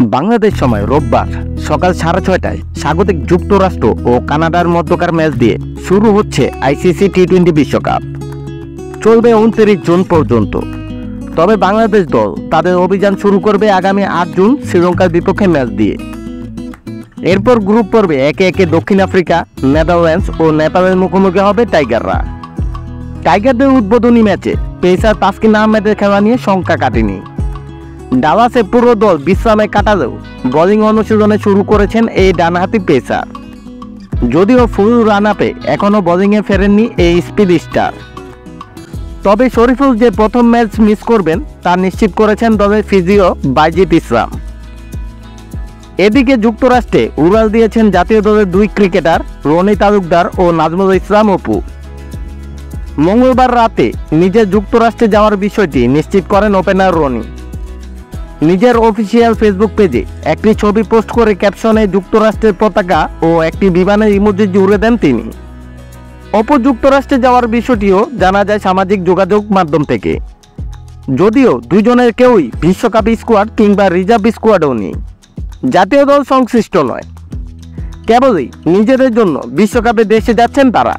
বাংলাদেশ সময় রোববার সকাল 6:30টায় স্বাগতিক যুক্তরাষ্ট্র ও কানাডার মধ্যকার ম্যাচ দিয়ে শুরু হচ্ছে আইসিসি টি-20 বিশ্বকাপ। চলবে 29 জুন পর্যন্ত। তবে বাংলাদেশ দল তাদের অভিযান শুরু করবে আগামী 8 জুন শ্রীলঙ্কার বিপক্ষে ম্যাচ দিয়ে। এরপর গ্রুপ পর্বে একে একে দক্ষিণ আফ্রিকা, নেদারল্যান্ডস ও নেপালের মুখোমুখি হবে টাইগাররা। টাইগারদের উদ্বোধনী ম্যাচে পেসার তাসকিন আহমেদের খেলা নিয়ে শঙ্কা কাটেনি। ডালাসে পুরো দল বিশ্রামে কাটালেও বোলিং অনুশীলনে শুরু করেছেন এই ডানহাতি পেসার। যদিও ফুল রান আপে এখনও বোলিংয়ে ফেরেননি এই স্পিড স্টার। তবে শরীফুল যে প্রথম ম্যাচ মিস করবেন তা নিশ্চিত করেছেন দলের ফিজিও বাইজিত ইসলাম। এদিকে যুক্তরাষ্ট্রে উড়াল দিয়েছেন জাতীয় দলের দুই ক্রিকেটার রনি তালুকদার ও নাজমুল ইসলাম অপু। মঙ্গলবার রাতে নিজের যুক্তরাষ্ট্রে যাওয়ার বিষয়টি নিশ্চিত করেন ওপেনার রনি। নিজের অফিসিয়াল ফেসবুক পেজে একটি ছবি পোস্ট করে ক্যাপশনে যুক্তরাষ্ট্রের পতাকা ও একটি বিমানের ইমোজি জুড়ে দেন তিনি। অপু যুক্তরাষ্ট্রে যাওয়ার বিষয়টিও জানা যায় সামাজিক যোগাযোগ মাধ্যম থেকে। যদিও দুজনের কেউই বিশ্বকাপ স্কোয়াড কিংবা রিজার্ভ স্কোয়াডও নেই, জাতীয় দল সংশ্লিষ্ট নয়, কেবলই নিজেদের জন্য বিশ্বকাপে দেশে যাচ্ছেন তারা।